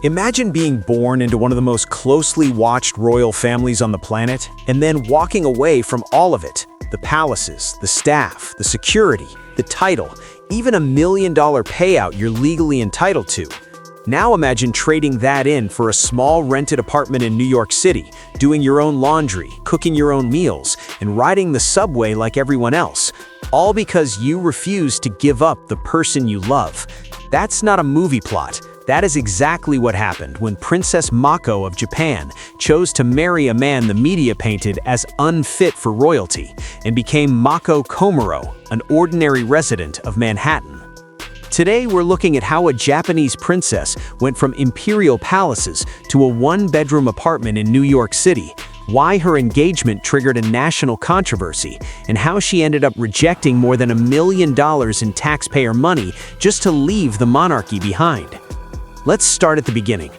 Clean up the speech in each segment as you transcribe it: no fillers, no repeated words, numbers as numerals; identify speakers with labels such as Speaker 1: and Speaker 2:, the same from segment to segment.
Speaker 1: Imagine being born into one of the most closely watched royal families on the planet, and then walking away from all of it. The palaces, the staff, the security, the title, even $1 million payout you're legally entitled to. Now imagine trading that in for a small rented apartment in New York City, doing your own laundry, cooking your own meals, and riding the subway like everyone else, all because you refuse to give up the person you love. That's not a movie plot. That is exactly what happened when Princess Mako of Japan chose to marry a man the media painted as unfit for royalty and became Mako Komuro, an ordinary resident of Manhattan. Today, we're looking at how a Japanese princess went from imperial palaces to a one-bedroom apartment in New York City, why her engagement triggered a national controversy, and how she ended up rejecting more than $1 million in taxpayer money just to leave the monarchy behind. Let's start at the beginning.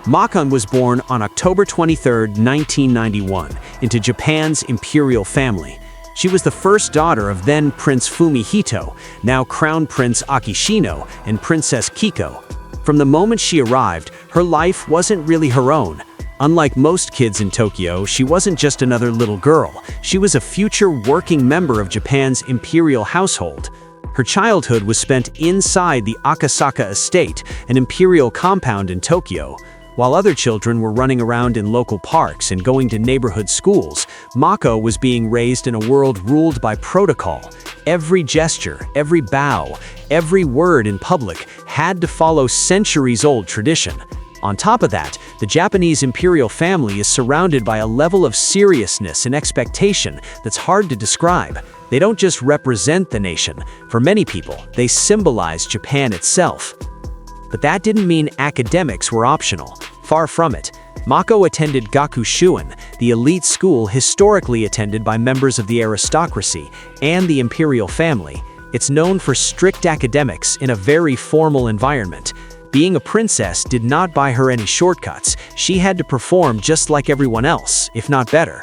Speaker 1: Mako was born on October 23, 1991, into Japan's imperial family. She was the first daughter of then Prince Fumihito, now Crown Prince Akishino, and Princess Kiko. From the moment she arrived, her life wasn't really her own. Unlike most kids in Tokyo, she wasn't just another little girl. She was a future working member of Japan's imperial household. Her childhood was spent inside the Akasaka estate, an imperial compound in Tokyo. While other children were running around in local parks and going to neighborhood schools, Mako was being raised in a world ruled by protocol. Every gesture, every bow, every word in public had to follow centuries-old tradition. On top of that, the Japanese imperial family is surrounded by a level of seriousness and expectation that's hard to describe. They don't just represent the nation. For many people, they symbolize Japan itself. But that didn't mean academics were optional. Far from it. Mako attended Gakushuin, the elite school historically attended by members of the aristocracy and the imperial family. It's known for strict academics in a very formal environment. Being a princess did not buy her any shortcuts. She had to perform just like everyone else, if not better.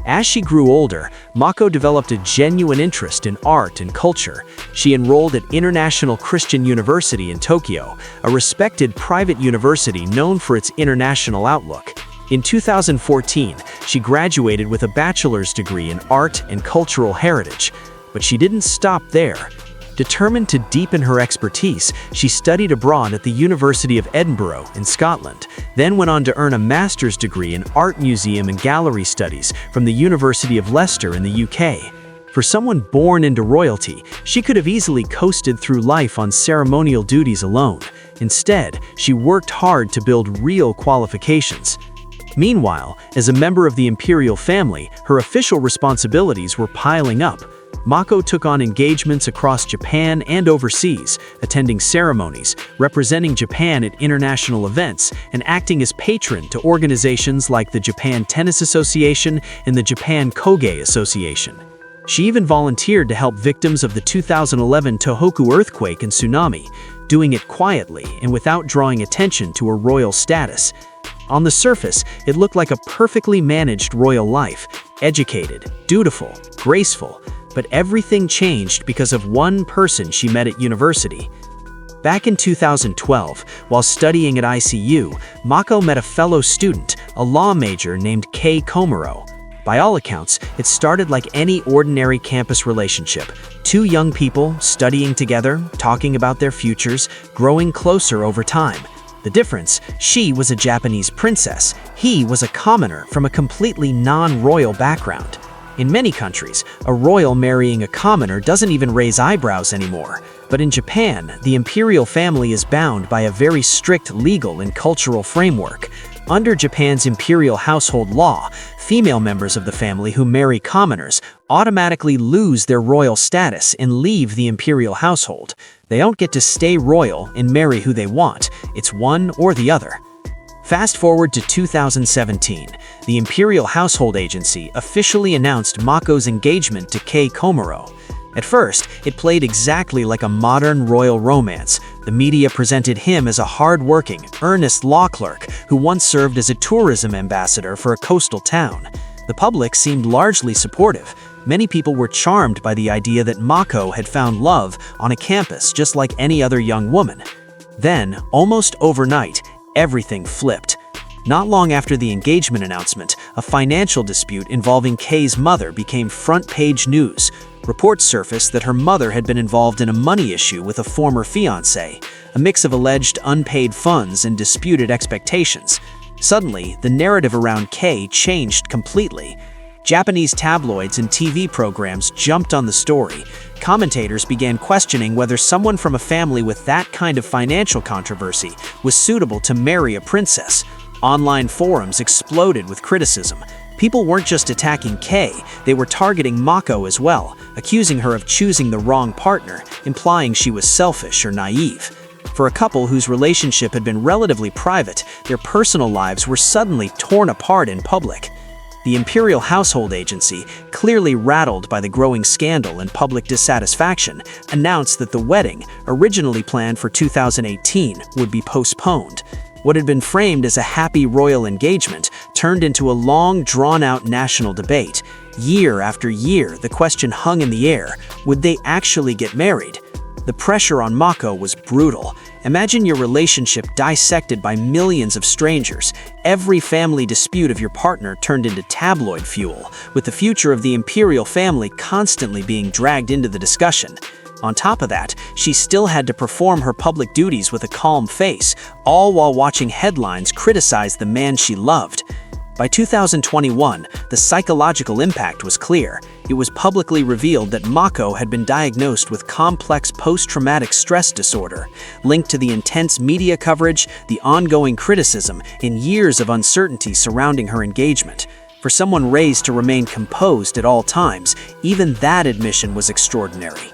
Speaker 1: As she grew older, Mako developed a genuine interest in art and culture. She enrolled at International Christian University in Tokyo, a respected private university known for its international outlook. In 2014, she graduated with a bachelor's degree in art and cultural heritage. But she didn't stop there. Determined to deepen her expertise, she studied abroad at the University of Edinburgh in Scotland, then went on to earn a master's degree in art museum and gallery studies from the University of Leicester in the UK. For someone born into royalty, she could have easily coasted through life on ceremonial duties alone. Instead, she worked hard to build real qualifications. Meanwhile, as a member of the imperial family, her official responsibilities were piling up. Mako took on engagements across Japan and overseas, attending ceremonies, representing Japan at international events, and acting as patron to organizations like the Japan Tennis Association and the Japan Koge Association. She even volunteered to help victims of the 2011 Tohoku earthquake and tsunami, doing it quietly and without drawing attention to her royal status. On the surface, it looked like a perfectly managed royal life, educated, dutiful, graceful. But everything changed because of one person she met at university. Back in 2012, while studying at ICU, Mako met a fellow student, a law major named Kei Komuro. By all accounts, it started like any ordinary campus relationship. Two young people studying together, talking about their futures, growing closer over time. The difference, she was a Japanese princess. He was a commoner from a completely non-royal background. In many countries, a royal marrying a commoner doesn't even raise eyebrows anymore. But in Japan, the imperial family is bound by a very strict legal and cultural framework. Under Japan's imperial household law, female members of the family who marry commoners automatically lose their royal status and leave the imperial household. They don't get to stay royal and marry who they want. It's one or the other. Fast forward to 2017, the Imperial Household Agency officially announced Mako's engagement to Kei Komuro. At first, it played exactly like a modern royal romance. The media presented him as a hard-working, earnest law clerk who once served as a tourism ambassador for a coastal town. The public seemed largely supportive. Many people were charmed by the idea that Mako had found love on a campus just like any other young woman. Then, almost overnight, everything flipped. Not long after the engagement announcement, a financial dispute involving Kei's mother became front-page news. Reports surfaced that her mother had been involved in a money issue with a former fiancé, a mix of alleged unpaid funds and disputed expectations. Suddenly, the narrative around Kei changed completely. Japanese tabloids and TV programs jumped on the story. Commentators began questioning whether someone from a family with that kind of financial controversy was suitable to marry a princess. Online forums exploded with criticism. People weren't just attacking Kei, they were targeting Mako as well, accusing her of choosing the wrong partner, implying she was selfish or naive. For a couple whose relationship had been relatively private, their personal lives were suddenly torn apart in public. The Imperial Household Agency, clearly rattled by the growing scandal and public dissatisfaction, announced that the wedding, originally planned for 2018, would be postponed. What had been framed as a happy royal engagement turned into a long, drawn-out national debate. Year after year, the question hung in the air: would they actually get married? The pressure on Mako was brutal. Imagine your relationship dissected by millions of strangers. Every family dispute of your partner turned into tabloid fuel, with the future of the imperial family constantly being dragged into the discussion. On top of that, she still had to perform her public duties with a calm face, all while watching headlines criticize the man she loved. By 2021, the psychological impact was clear. It was publicly revealed that Mako had been diagnosed with complex post-traumatic stress disorder, linked to the intense media coverage, the ongoing criticism, and years of uncertainty surrounding her engagement. For someone raised to remain composed at all times, even that admission was extraordinary.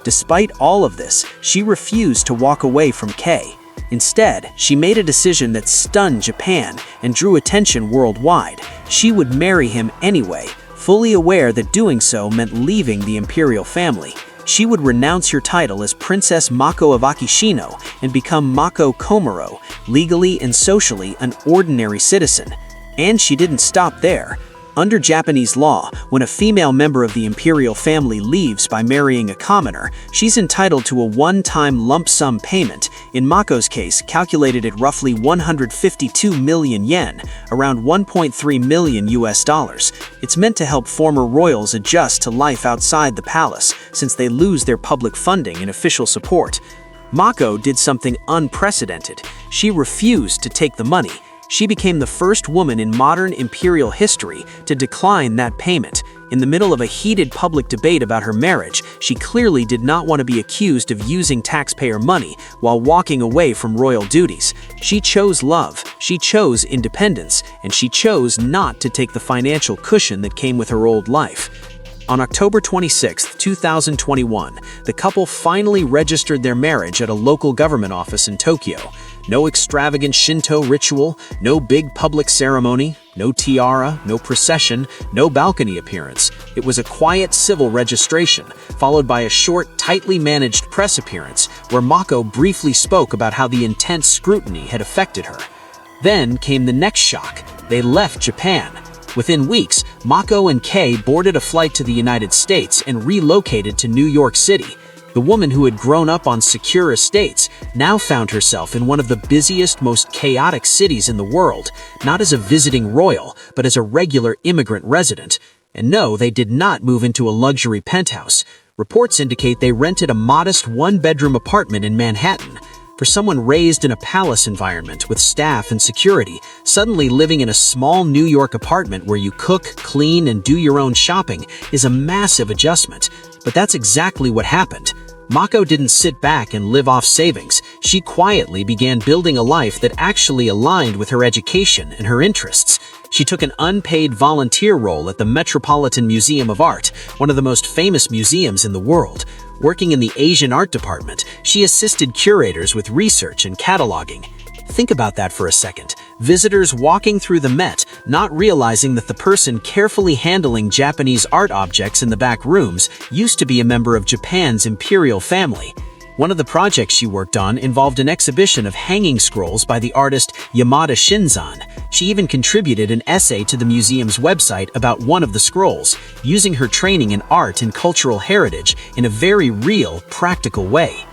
Speaker 1: Despite all of this, she refused to walk away from Kei. Instead, she made a decision that stunned Japan and drew attention worldwide. She would marry him anyway, fully aware that doing so meant leaving the imperial family. She would renounce her title as Princess Mako of Akishino and become Mako Komuro, legally and socially an ordinary citizen. And she didn't stop there. Under Japanese law, when a female member of the imperial family leaves by marrying a commoner, she's entitled to a one-time lump sum payment, in Mako's case calculated at roughly 152 million yen, around 1.3 million US dollars. It's meant to help former royals adjust to life outside the palace, since they lose their public funding and official support. Mako did something unprecedented. She refused to take the money. She became the first woman in modern imperial history to decline that payment. In the middle of a heated public debate about her marriage, she clearly did not want to be accused of using taxpayer money while walking away from royal duties. She chose love, she chose independence, and she chose not to take the financial cushion that came with her old life. On October 26, 2021, the couple finally registered their marriage at a local government office in Tokyo. No extravagant Shinto ritual, no big public ceremony, no tiara, no procession, no balcony appearance. It was a quiet civil registration, followed by a short, tightly managed press appearance where Mako briefly spoke about how the intense scrutiny had affected her. Then came the next shock. They left Japan. Within weeks, Mako and Kei boarded a flight to the United States and relocated to New York City. The woman who had grown up on secure estates now found herself in one of the busiest, most chaotic cities in the world, not as a visiting royal, but as a regular immigrant resident. And no, they did not move into a luxury penthouse. Reports indicate they rented a modest one-bedroom apartment in Manhattan. For someone raised in a palace environment with staff and security, suddenly living in a small New York apartment where you cook, clean, and do your own shopping is a massive adjustment. But that's exactly what happened. Mako didn't sit back and live off savings. She quietly began building a life that actually aligned with her education and her interests. She took an unpaid volunteer role at the Metropolitan Museum of Art, one of the most famous museums in the world. Working in the Asian art department, she assisted curators with research and cataloging. Think about that for a second. Visitors walking through the Met, not realizing that the person carefully handling Japanese art objects in the back rooms used to be a member of Japan's imperial family. One of the projects she worked on involved an exhibition of hanging scrolls by the artist Yamada Shinzan. She even contributed an essay to the museum's website about one of the scrolls, using her training in art and cultural heritage in a very real, practical way.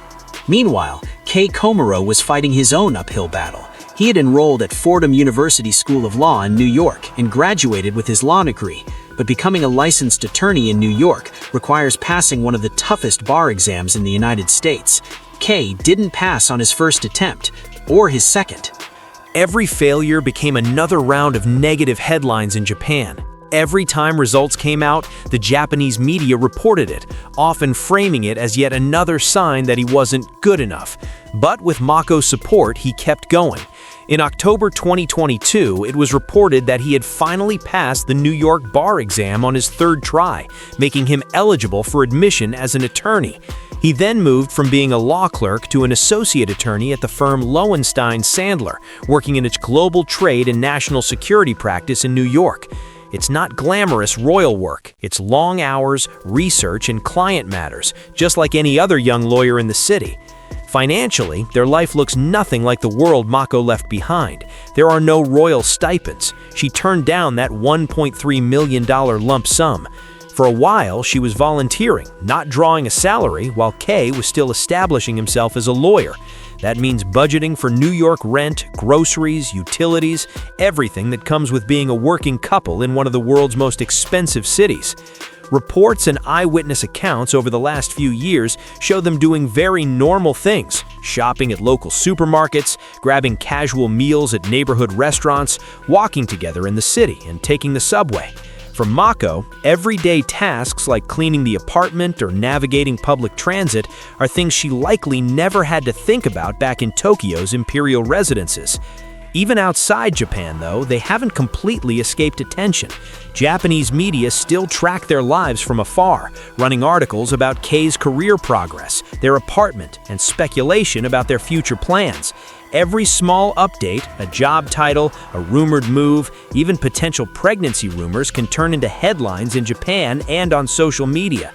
Speaker 1: Meanwhile, Kei Komuro was fighting his own uphill battle.
Speaker 2: He had enrolled at Fordham University School of Law in New York and graduated with his law degree, but becoming a licensed attorney in New York requires passing one of the toughest bar exams in the United States. Kei didn't pass on his first attempt, or his second.
Speaker 1: Every failure became another round of negative headlines in Japan. Every time results came out, the Japanese media reported it, often framing it as yet another sign that he wasn't good enough. But with Mako's support, he kept going. In October 2022, it was reported that he had finally passed the New York bar exam on his third try, making him eligible for admission as an attorney. He then moved from being a law clerk to an associate attorney at the firm Lowenstein Sandler, working in its global trade and national security practice in New York. It's not glamorous royal work. It's long hours, research, and client matters, just like any other young lawyer in the city. Financially, their life looks nothing like the world Mako left behind. There are no royal stipends. She turned down that $1.3 million lump sum. For a while, she was volunteering, not drawing a salary, while Kei was still establishing himself as a lawyer. That means budgeting for New York rent, groceries, utilities, everything that comes with being a working couple in one of the world's most expensive cities. Reports and eyewitness accounts over the last few years show them doing very normal things, shopping at local supermarkets, grabbing casual meals at neighborhood restaurants, walking together in the city, and taking the subway. For Mako, everyday tasks like cleaning the apartment or navigating public transit are things she likely never had to think about back in Tokyo's imperial residences. Even outside Japan, though, they haven't completely escaped attention. Japanese media still track their lives from afar, running articles about Kei's career progress, their apartment, and speculation about their future plans. Every small update, a job title, a rumored move, even potential pregnancy rumors can turn into headlines in Japan and on social media.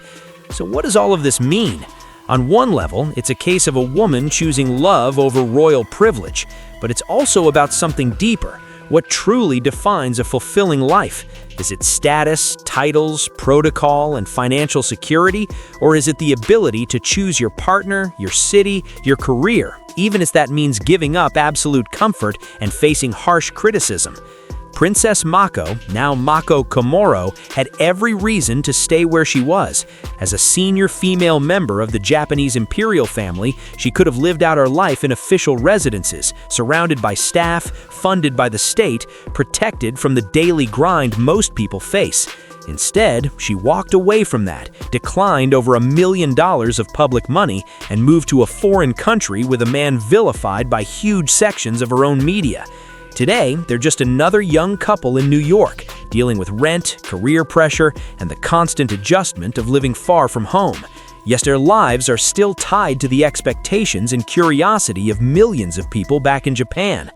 Speaker 1: So what does all of this mean? On one level, it's a case of a woman choosing love over royal privilege, but it's also about something deeper. What truly defines a fulfilling life? Is it status, titles, protocol, and financial security? Or is it the ability to choose your partner, your city, your career, even if that means giving up absolute comfort and facing harsh criticism? Princess Mako, now Mako Komuro, had every reason to stay where she was. As a senior female member of the Japanese imperial family, she could have lived out her life in official residences, surrounded by staff, funded by the state, protected from the daily grind most people face. Instead, she walked away from that, declined over $1 million of public money, and moved to a foreign country with a man vilified by huge sections of her own media. Today, they're just another young couple in New York, dealing with rent, career pressure, and the constant adjustment of living far from home. Yes, their lives are still tied to the expectations and curiosity of millions of people back in Japan.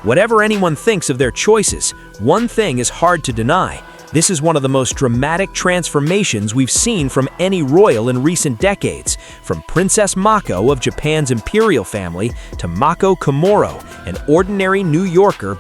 Speaker 1: Whatever anyone thinks of their choices, one thing is hard to deny. This is one of the most dramatic transformations we've seen from any royal in recent decades, from Princess Mako of Japan's imperial family to Mako Komuro, an ordinary New Yorker